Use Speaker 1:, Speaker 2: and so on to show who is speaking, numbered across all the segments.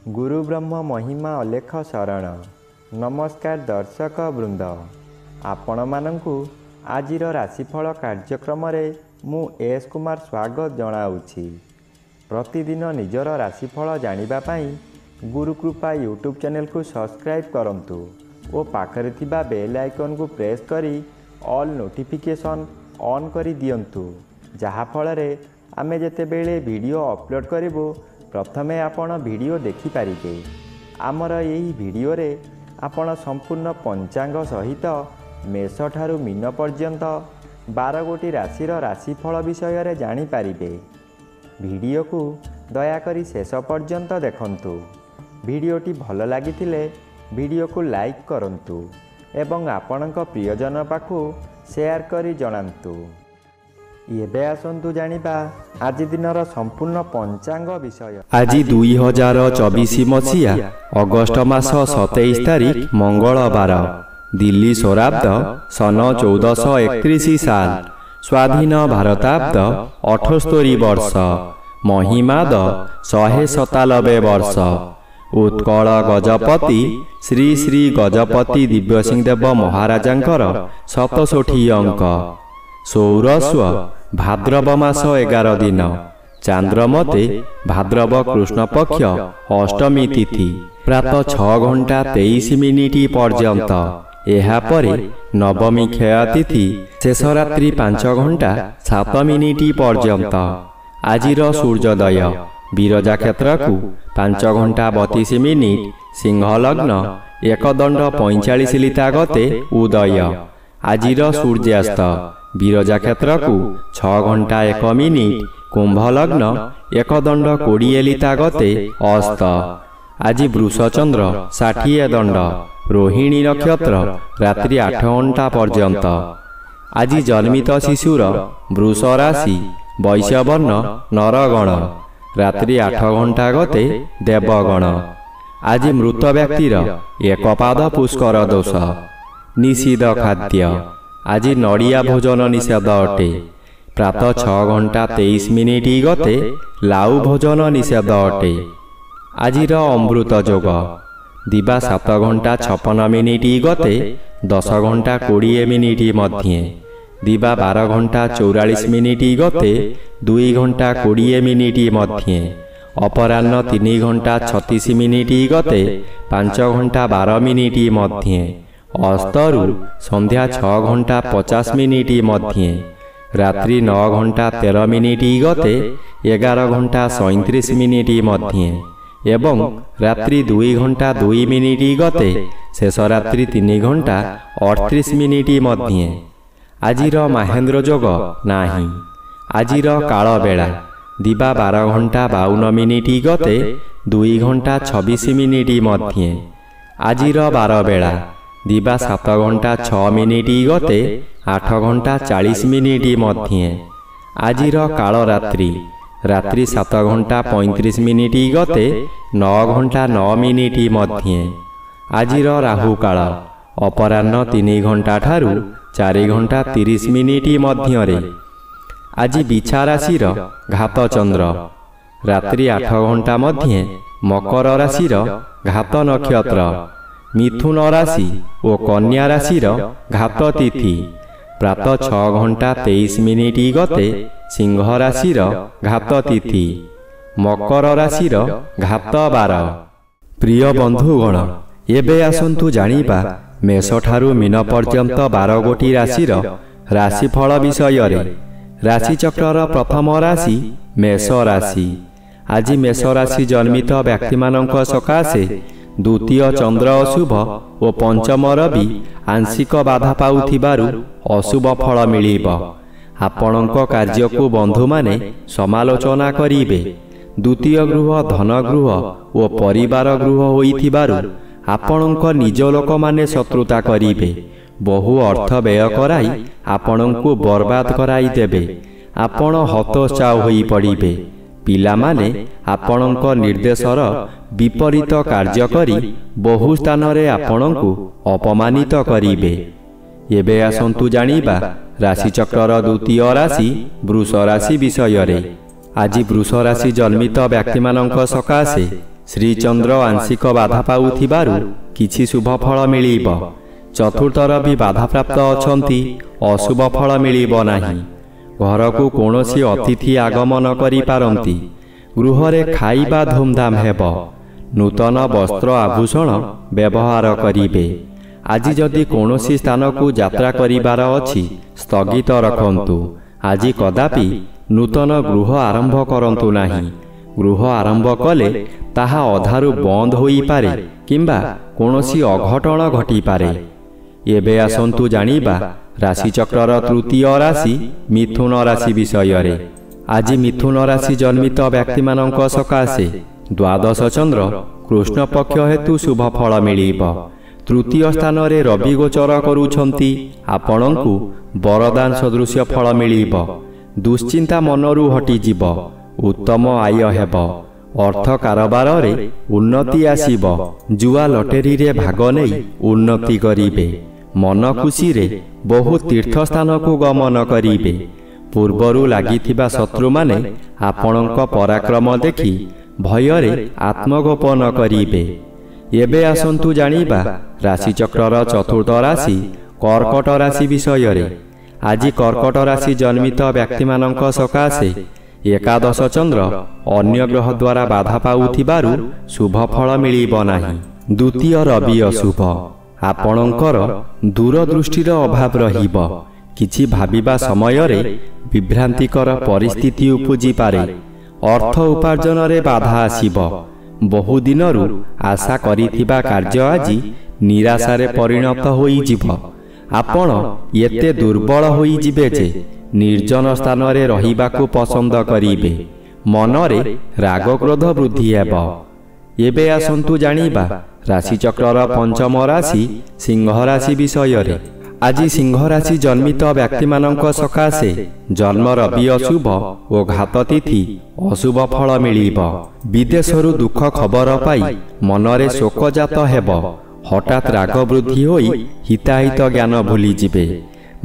Speaker 1: गुरु ब्रह्म महिमा अलेख शरण। नमस्कार दर्शक वृंद, आपण मानंकु आजिर राशिफल कार्यक्रम मु एस कुमार स्वागत जनाऊँगी। प्रतिदिन निजर राशिफल जानिबा पाई गुरुकृपा यूट्यूब चैनल को सब्सक्राइब करंतु और पाखरे थिबा बेल आइकन को प्रेस करी ऑल नोटिफिकेशन ऑन करी दियंतु, जहा फଳରେ आमे जेतेबेले वीडियो अपलोड करिवो प्रथमे आपण वीडियो देखि पारिबे। आमर यही वीडियो रे आपण संपूर्ण पंचांग सहित मेष ठारू मीन पर्यंत 12 गोटी राशिर राशिफल विषय रे जानि पारिबे। वीडियो को दयाकरी शेष पर्यंत देखंतु। वीडियोटी भल लागिथिले वीडियो को लाइक करंतु एवं आपणक प्रियजन पाखु शेयर करी जणांतु। एबे आसंतु जानिबा आज दिनर संपूर्ण पंचांग विषय।
Speaker 2: आज 2024 मसीहा अगस्ट मास 27 तारिख मंगलवार, दिल्ली सौराब्द सन 1431 साल, स्वाधीन भारताब्द 78 वर्ष, महिमाद 197 वर्ष। उत्कल गजपति श्री श्री गजपति दिव्यसिंहदेव महाराजांकर 67 अंक। सौरस्व भाद्रव मास 11 दिन, चांद्रमते भाद्रव कृष्ण पक्ष अष्टमी तिथि प्रातः 6 घंटा 23 मिनिट पर्यंत। एहा परे नवमी क्षय तिथि शेष रात्रि 5 घंटा 7 मिनिट पर्यंत। आजिर सूर्योदय विरजा क्षेत्र को 5 घंटा 32 मिनिट, सिंह लग्न 1 दंड 45 लिता गते उदय। आजिर सूर्यास्त विरजा क्षेत्र को 6 घंटा 1 मिनिट, कुंभ लग्न 1 दंड 20 लिता गते अस्त। आज वृषचंद्र 60 दंड, रोहिणी नक्षत्र रात्रि 8 घंटा पर्यंत। आज जन्मित शिशुर वृष राशि वैश्यवर्ण नरगण, रात्रि 8 घंटा गते देवगण। आज मृत व्यक्तिर 1 पाद पुष्कर दोष। निषिद्ध खाद्य आज नड़िया भोजन निषेध अटे। प्रातः 6 घंटा 23 मिनिट गते लाउ भोजन निषेध अटे। आजिर अमृत जोग दिवा 7 घंटा 56 मिनिट गते 10 घंटा 20 मिनिट मध्ये, दिवा 12 घंटा 44 मिनिट गते 2 घंटा 20 मिनिट मध्ये, अपराह्न 3 घंटा 36 मिनिट गते 5 घंटा 12 मिनिट मध्ये, अस्तरु संध्या 6 घंटा 50 मिनिट मध्ये, रात्रि 9 घंटा 13 मिनिट गते 11 घंटा 37 मिनिट मध्ये एवं रात्रि 2 घंटा 2 मिनिट गते शेष रात्रि 3 घंटा 38 मिनिट मध्ये। आजिर महेंद्र जोग नाही। आजिर काल बेला दिवा 12 घंटा 52 मिनिट गते 2 घंटा 26 मिनिट मध्ये। आजिर 12 बेला दिवा 7 घंटा 6 मिनिट गते 8 घंटा 40 मिनिट मध्ये। आजिर काल रात्रि रात्रि 7 घंटा 35 मिनिट गते 9 घंटा 9 मिनिट मध्ये। आजिर राहु काल अपराह्न 3 घंटा ठारू 4 घंटा 30 मिनिट मध्यरे। आज बिछा राशिर घात चंद्र रात्रि 8 घंटा मध्ये मकर राशिर घात नक्षत्र, मिथुन राशि और कन्या राशिर घात तिथि प्रातः 6 घंटा 23 मिनिट गते सिंह राशिर घात तिथि, मकर राशिर घात 12। प्रिय बंधुगण, एबे आसंतु जानिबा मेष ठारू मीन पर्यंत 12 गोटी राशिर राशिफल विषय रे। राशिचक्रर प्रथम राशि मेष राशि। आज मेष राशि जन्मित व्यक्ति मानक सकाशे द्वितीय चंद्र अशुभ और पंचम रवि आंशिक बाधा पाउथिबारु अशुभ फल मिलिब। आपणक कार्य को बंधु माने समालोचना करिबे। द्वितीय गृह धन गृह और परिवार गृह होइथिबारु आपणक निज लोक माने शत्रुता करिबे। बहु अर्थ व्यय कराई आपणको बर्बाद कराई देबे। आपण हतोत्साह होई पड़िबे। पिला माने आपणक निर्देशर विपरीत कार्य करी बहु स्थान रे आपणको अपमानित करिबे। एबे आसंतु जानिबा राशिचक्रर द्वितीय राशि वृष राशि विषय रे। आज वृष राशि जन्मित व्यक्ति मानक सकाशे ଶ୍ରୀଚନ୍ଦ୍ର ଆଂଶିକ ବାଧା ପାଉଥିବାରୁ କିଛି ଶୁଭ ଫଳ ମିଳିବ। ଚତୁର୍ଥର ବି ବାଧାପ୍ରାପ୍ତ ଅଛନ୍ତି, ଅଶୁଭ ଫଳ ମିଳିବ ନାହିଁ। ଘରକୁ କୌଣସି ଅତିଥି ଆଗମନ କରିପାରନ୍ତି। ଗୃହରେ ଖାଇବା ଧୁମଧାମ ହେବ। ନୂତନ ବସ୍ତ୍ର ଆଭୂଷଣ ବ୍ୟବହାର କରିବେ। ଆଜି ଯଦି କୌଣସି ସ୍ଥାନକୁ ଯାତ୍ରା କରିବାର ଅଛି, ସ୍ଥଗିତ ରଖନ୍ତୁ। ଆଜି କଦାପି ନୂତନ ଗୃହ ଆରମ୍ଭ କରନ୍ତୁ ନାହିଁ। ଗୃହ ଆରମ୍ଭ କଲେ ତାହା ଅଧାରୁ ବନ୍ଦ ହୋଇପାରେ କିମ୍ବା କୌଣସି ଅଘଟଣ ଘଟିପାରେ। ଏବେ ଆସନ୍ତୁ ଜାଣିବା ରାଶିଚକ୍ରର ତୃତୀୟ ରାଶି ମିଥୁନ ରାଶି ବିଷୟରେ। ଆଜି ମିଥୁନ ରାଶି ଜନ୍ମିତ ବ୍ୟକ୍ତିମାନଙ୍କ ସକାଶେ ଦ୍ୱାଦଶ ଚନ୍ଦ୍ର କୃଷ୍ଣପକ୍ଷ ହେତୁ ଶୁଭ ଫଳ ମିଳିବ। ତୃତୀୟ ସ୍ଥାନରେ ରବି ଗୋଚର କରୁଛନ୍ତି। ଆପଣଙ୍କୁ ବରଦାନ ସଦୃଶ୍ୟ ଫଳ ମିଳିବ। ଦୁଶ୍ଚିନ୍ତା ମନରୁ ହଟିଯିବ। ଉତ୍ତମ ଆୟ ହେବ। ଅର୍ଥ କାରବାରରେ ଉନ୍ନତି ଆସିବ। ଜୁଆ ଲଟେରୀରେ ଭାଗ ନେଇ ଉନ୍ନତି କରିବେ। ମନ ଖୁସିରେ ବହୁ ତୀର୍ଥସ୍ଥାନକୁ ଗମନ କରିବେ। ପୂର୍ବରୁ ଲାଗିଥିବା ଶତ୍ରୁମାନେ ଆପଣଙ୍କ ପରାକ୍ରମ ଦେଖି ଭୟରେ ଆତ୍ମଗୋପନ କରିବେ। ଏବେ ଆସନ୍ତୁ ଜାଣିବା ରାଶିଚକ୍ରର ଚତୁର୍ଥ ରାଶି କର୍କଟ ରାଶି ବିଷୟରେ। ଆଜି କର୍କଟ ରାଶି ଜନ୍ମିତ ବ୍ୟକ୍ତିମାନଙ୍କ ସକାଶେ ଏକାଦଶ ଚନ୍ଦ୍ର ଅନ୍ୟ ଗ୍ରହ ଦ୍ୱାରା ବାଧା ପାଉଥିବାରୁ ଶୁଭ ଫଳ ମିଳିବ ନାହିଁ। ଦ୍ୱିତୀୟ ରବି ଅଶୁଭ। ଆପଣଙ୍କର ଦୂରଦୃଷ୍ଟିର ଅଭାବ ରହିବ। କିଛି ଭାବିବା ସମୟରେ ବିଭ୍ରାନ୍ତିକର ପରିସ୍ଥିତି ଉପୁଜିପାରେ। ଅର୍ଥ ଉପାର୍ଜନରେ ବାଧା ଆସିବ। ବହୁଦିନରୁ ଆଶା କରିଥିବା କାର୍ଯ୍ୟ ଆଜି ନିରାଶାରେ ପରିଣତ ହୋଇଯିବ। ଆପଣ ଏତେ ଦୁର୍ବଳ ହୋଇଯିବେ ଯେ ନିର୍ଜନ ସ୍ଥାନରେ ରହିବାକୁ ପସନ୍ଦ କରିବେ। ମନରେ ରାଗକ୍ରୋଧ ବୃଦ୍ଧି ହେବ। ଏବେ ଆସନ୍ତୁ ଜାଣିବା ରାଶିଚକ୍ରର ପଞ୍ଚମ ରାଶି ସିଂହ ରାଶି ବିଷୟରେ। ଆଜି ସିଂହ ରାଶି ଜନ୍ମିତ ବ୍ୟକ୍ତିମାନଙ୍କ ସକାଶେ ଜନ୍ମ ରବି ଅଶୁଭ ଓ ଘାତ ତିଥି ଅଶୁଭ ଫଳ ମିଳିବ। ବିଦେଶରୁ ଦୁଃଖ ଖବର ପାଇ ମନରେ ଶୋକଜାତ ହେବ। ହଠାତ୍ ରାଗ ବୃଦ୍ଧି ହୋଇ ହିତାହିତ ଜ୍ଞାନ ଭୁଲିଯିବେ।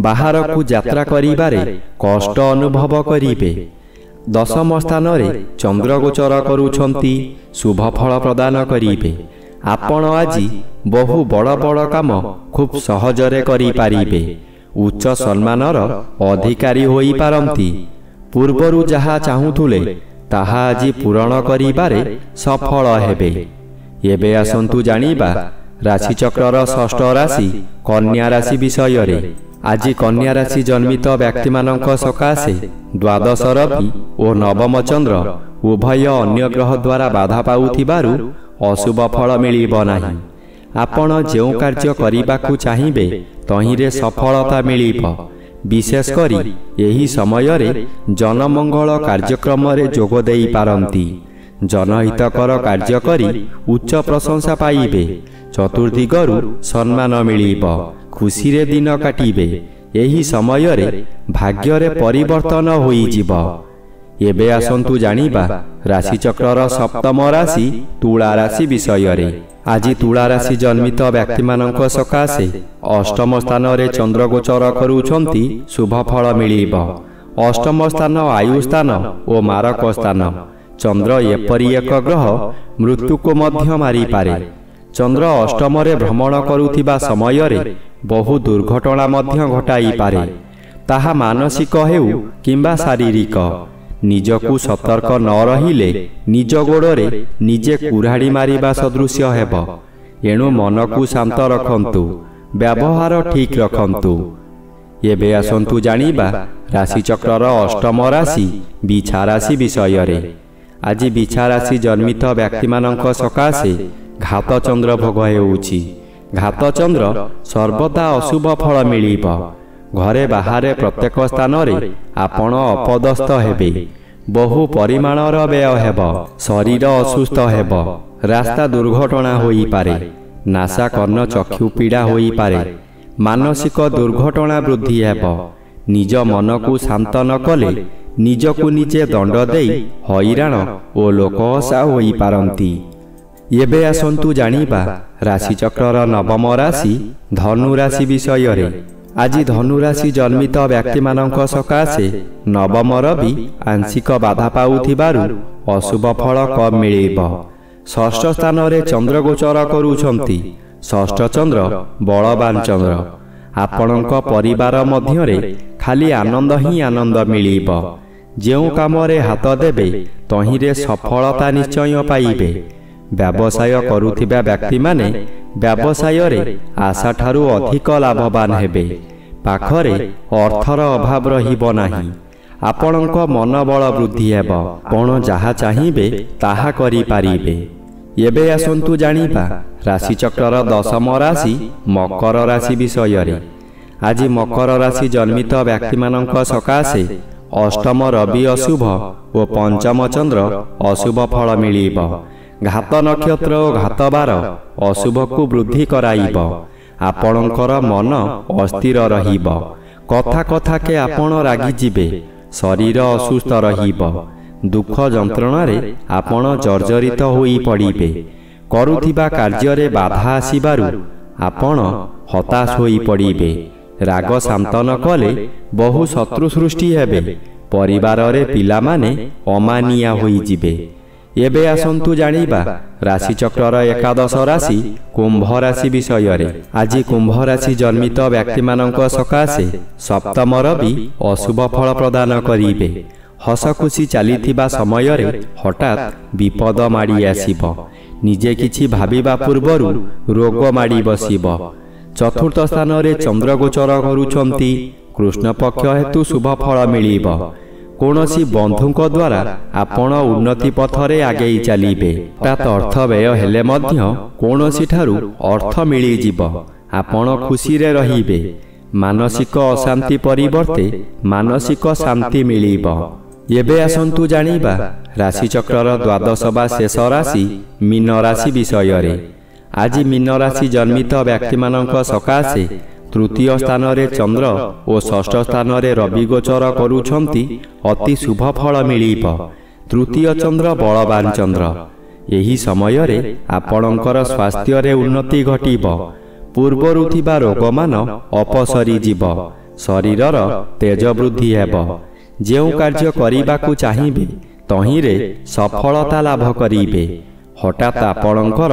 Speaker 2: ବାହାରକୁ ଯାତ୍ରା କରିବାରେ କଷ୍ଟ ଅନୁଭବ କରିବେ। ଦଶମ ସ୍ଥାନରେ ଚନ୍ଦ୍ରଗୋଚର କରୁଛନ୍ତି। ଶୁଭ ଫଳ ପ୍ରଦାନ କରିବେ। ଆପଣ ଆଜି ବହୁ ବଡ଼ ବଡ଼ କାମ ଖୁବ୍ ସହଜରେ କରିପାରିବେ। ଉଚ୍ଚ ସମ୍ମାନର ଅଧିକାରୀ ହୋଇପାରନ୍ତି। ପୂର୍ବରୁ ଯାହା ଚାହୁଁଥିଲେ ତାହା ଆଜି ପୂରଣ କରିବାରେ ସଫଳ ହେବେ। ଏବେ ଆସନ୍ତୁ ଜାଣିବା ରାଶିଚକ୍ରର ଷଷ୍ଠ ରାଶି କନ୍ୟା ରାଶି ବିଷୟରେ। ଆଜି କନ୍ୟା ରାଶି ଜନ୍ମିତ ବ୍ୟକ୍ତିମାନଙ୍କ ସକାଶେ ଦ୍ୱାଦଶ ରବି ଓ ନବମ ଚନ୍ଦ୍ର ଉଭୟ ଅନ୍ୟ ଗ୍ରହ ଦ୍ୱାରା ବାଧା ପାଉଥିବାରୁ ଅଶୁଭ ଫଳ ମିଳିବ ନାହିଁ। ଆପଣ ଯେଉଁ କାର୍ଯ୍ୟ କରିବାକୁ ଚାହିଁବେ ତହିଁରେ ସଫଳତା ମିଳିବ। ବିଶେଷ କରି ଏହି ସମୟରେ ଜନମଙ୍ଗଳ କାର୍ଯ୍ୟକ୍ରମରେ ଯୋଗ ଦେଇପାରନ୍ତି। ଜନହିତକର କାର୍ଯ୍ୟ କରି ଉଚ୍ଚ ପ୍ରଶଂସା ପାଇବେ। ଚତୁର୍ଦିଗରୁ ସମ୍ମାନ ମିଳିବ। ଖୁସିରେ ଦିନ କାଟିବେ। ଏହି ସମୟରେ ଭାଗ୍ୟରେ ପରିବର୍ତ୍ତନ ହୋଇଯିବ। ଏବେ ଆସନ୍ତୁ ଜାଣିବା ରାଶିଚକ୍ରର ସପ୍ତମ ରାଶି ତୁଳା ରାଶି ବିଷୟରେ। ଆଜି ତୁଳା ରାଶି ଜନ୍ମିତ ବ୍ୟକ୍ତିମାନଙ୍କ ସକାଶେ ଅଷ୍ଟମ ସ୍ଥାନରେ ଚନ୍ଦ୍ରଗୋଚର କରୁଛନ୍ତି। ଶୁଭ ଫଳ ମିଳିବ। ଅଷ୍ଟମ ସ୍ଥାନ ଆୟୁ ସ୍ଥାନ ଓ ମାରକ ସ୍ଥାନ। ଚନ୍ଦ୍ର ଏପରି ଏକ ଗ୍ରହ ମୃତ୍ୟୁକୁ ମଧ୍ୟ ମାରିପାରେ। ଚନ୍ଦ୍ର ଅଷ୍ଟମରେ ଭ୍ରମଣ କରୁଥିବା ସମୟରେ ବହୁ ଦୁର୍ଘଟଣା ମଧ୍ୟ ଘଟାଇପାରେ। ତାହା ମାନସିକ ହେଉ କିମ୍ବା ଶାରୀରିକ। ନିଜକୁ ସତର୍କ ନ ରହିଲେ ନିଜ ଗୋଡ଼ରେ ନିଜେ କୁରାଢ଼ି ମାରିବା ସଦୃଶ୍ୟ ହେବ। ଏଣୁ ମନକୁ ଶାନ୍ତ ରଖନ୍ତୁ। ବ୍ୟବହାର ଠିକ୍ ରଖନ୍ତୁ। ଏବେ ଆସନ୍ତୁ ଜାଣିବା ରାଶିଚକ୍ରର ଅଷ୍ଟମ ରାଶି ବିଛା ରାଶି ବିଷୟରେ। ଆଜି ବିଛା ରାଶି ଜନ୍ମିତ ବ୍ୟକ୍ତିମାନଙ୍କ ସକାଶେ ଘାତ ଚନ୍ଦ୍ର ଭୋଗ ହେଉଛି। ଘାତ ଚନ୍ଦ୍ର ସର୍ବଦା ଅଶୁଭ ଫଳ ମିଳିବ। ଘରେ ବାହାରେ ପ୍ରତ୍ୟେକ ସ୍ଥାନରେ ଆପଣ ଅପଦସ୍ଥ ହେବେ। ବହୁ ପରିମାଣର ବ୍ୟୟ ହେବ। ଶରୀର ଅସୁସ୍ଥ ହେବ। ରାସ୍ତା ଦୁର୍ଘଟଣା ହୋଇପାରେ। ନାସା କର୍ଣ୍ଣ ଚକ୍ଷୁ ପୀଡ଼ା ହୋଇପାରେ। ମାନସିକ ଦୁର୍ଘଟଣା ବୃଦ୍ଧି ହେବ। ନିଜ ମନକୁ ଶାନ୍ତ ନ କଲେ ନିଜକୁ ନିଜେ ଦଣ୍ଡ ଦେଇ ହଇରାଣ ଓ ଲୋକହସା ହୋଇପାରନ୍ତି। ଏବେ ଆସନ୍ତୁ ଜାଣିବା ରାଶିଚକ୍ରର ନବମ ରାଶି ଧନୁ ରାଶି ବିଷୟରେ। ଆଜି ଧନୁ ରାଶି ଜନ୍ମିତ ବ୍ୟକ୍ତିମାନଙ୍କ ସକାଶେ ନବମ ରବି ଆଂଶିକ ବାଧା ପାଉଥିବାରୁ ଅଶୁଭ ଫଳ କମ୍ ମିଳିବ। ଷଷ୍ଠ ସ୍ଥାନରେ ଚନ୍ଦ୍ର ଗୋଚର କରୁଛନ୍ତି। ଷଷ୍ଠ ଚନ୍ଦ୍ର ବଳବାନ ଚନ୍ଦ୍ର। ଆପଣଙ୍କ ପରିବାର ମଧ୍ୟରେ ଖାଲି ଆନନ୍ଦ ହିଁ ଆନନ୍ଦ ମିଳିବ। ଯେଉଁ କାମରେ ହାତ ଦେବେ ତହିଁରେ ସଫଳତା ନିଶ୍ଚୟ ପାଇବେ। ବ୍ୟବସାୟ କରୁଥିବା ବ୍ୟକ୍ତିମାନେ ବ୍ୟବସାୟରେ ଆଶାଠାରୁ ଅଧିକ ଲାଭବାନ ହେବେ। ପାଖରେ ଅର୍ଥର ଅଭାବ ରହିବ ନାହିଁ। ଆପଣଙ୍କ ମନୋବଳ ବୃଦ୍ଧି ହେବ। ଆପଣ ଯାହା ଚାହିଁବେ ତାହା କରିପାରିବେ। ଏବେ ଆସନ୍ତୁ ଜାଣିବା ରାଶିଚକ୍ରର ଦଶମ ରାଶି ମକର ରାଶି ବିଷୟରେ। ଆଜି ମକର ରାଶି ଜନ୍ମିତ ବ୍ୟକ୍ତିମାନଙ୍କ ସକାଶେ ଅଷ୍ଟମ ରବି ଅଶୁଭ ଓ ପଞ୍ଚମ ଚନ୍ଦ୍ର ଅଶୁଭ ଫଳ ମିଳିବ। ଘାତ ନକ୍ଷତ୍ର ଓ ଘାତ ବାର ଅଶୁଭକୁ ବୃଦ୍ଧି କରାଇବ। ଆପଣଙ୍କର ମନ ଅସ୍ଥିର ରହିବ। କଥା କଥାକେ ଆପଣ ରାଗିଯିବେ। ଶରୀର ଅସୁସ୍ଥ ରହିବ। ଦୁଃଖ ଯନ୍ତ୍ରଣାରେ ଆପଣ ଜର୍ଜରିତ ହୋଇପଡ଼ିବେ। କରୁଥିବା କାର୍ଯ୍ୟରେ ବାଧା ଆସିବାରୁ ଆପଣ ହତାଶ ହୋଇପଡ଼ିବେ। ରାଗ ଶାନ୍ତ ନ କଲେ ବହୁ ଶତ୍ରୁ ସୃଷ୍ଟି ହେବେ। ପରିବାରରେ ପିଲାମାନେ ଅମାନିଆ ହୋଇଯିବେ। ଏବେ ଆସନ୍ତୁ ଜାଣିବା ରାଶିଚକ୍ରର ଏକାଦଶ ରାଶି କୁମ୍ଭ ରାଶି ବିଷୟରେ। ଆଜି କୁମ୍ଭ ରାଶି ଜନ୍ମିତ ବ୍ୟକ୍ତିମାନଙ୍କ ସକାଶେ ସପ୍ତମ ରବି ଅଶୁଭ ଫଳ ପ୍ରଦାନ କରିବେ। ହସ ଖୁସି ଚାଲିଥିବା ସମୟରେ ହଠାତ୍ ବିପଦ ମାଡ଼ି ଆସିବ। ନିଜେ କିଛି ଭାବିବା ପୂର୍ବରୁ ରୋଗ ମାଡ଼ି ବସିବ। ଚତୁର୍ଥ ସ୍ଥାନରେ ଚନ୍ଦ୍ର ଗୋଚର କରୁଛନ୍ତି। କୃଷ୍ଣପକ୍ଷ ହେତୁ ଶୁଭ ଫଳ ମିଳିବ। କୌଣସି ବନ୍ଧୁଙ୍କ ଦ୍ୱାରା ଆପଣ ଉନ୍ନତି ପଥରେ ଆଗେଇ ଚାଲିବେ। ହଠାତ୍ ଅର୍ଥ ବ୍ୟୟ ହେଲେ ମଧ୍ୟ କୌଣସିଠାରୁ ଅର୍ଥ ମିଳିଯିବ। ଆପଣ ଖୁସିରେ ରହିବେ। ମାନସିକ ଅଶାନ୍ତି ପରିବର୍ତ୍ତେ ମାନସିକ ଶାନ୍ତି ମିଳିବ। ଏବେ ଆସନ୍ତୁ ଜାଣିବା ରାଶିଚକ୍ରର ଦ୍ୱାଦଶ ବା ଶେଷ ରାଶି ମୀନ ରାଶି ବିଷୟରେ। ଆଜି ମୀନ ରାଶି ଜନ୍ମିତ ବ୍ୟକ୍ତିମାନଙ୍କ ସକାଶେ ତୃତୀୟ ସ୍ଥାନରେ ଚନ୍ଦ୍ର ଓ ଷଷ୍ଠ ସ୍ଥାନରେ ରବି ଗୋଚର କରୁଛନ୍ତି। ଅତି ଶୁଭ ଫଳ ମିଳିବ। ତୃତୀୟ ଚନ୍ଦ୍ର ବଳବାନ ଚନ୍ଦ୍ର। ଏହି ସମୟରେ ଆପଣଙ୍କର ସ୍ୱାସ୍ଥ୍ୟରେ ଉନ୍ନତି ଘଟିବ। ପୂର୍ବରୁ ଥିବା ରୋଗମାନ ଅପସରିଯିବ। ଶରୀରର ତେଜ ବୃଦ୍ଧି ହେବ। ଯେଉଁ କାର୍ଯ୍ୟ କରିବାକୁ ଚାହିଁବେ ତହିଁରେ ସଫଳତା ଲାଭ କରିବେ। ହଠାତ୍ ଆପଣଙ୍କର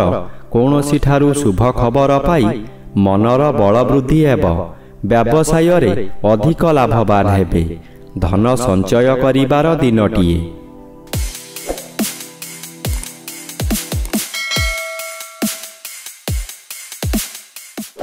Speaker 2: କୌଣସିଠାରୁ ଶୁଭ ଖବର ପାଇ ମନର ବଳ ବୃଦ୍ଧି ହେବ। ବ୍ୟବସାୟରେ ଅଧିକ ଲାଭବାନ ହେବେ। ଧନ ସଞ୍ଚୟ କରିବାର ଦିନଟିଏ।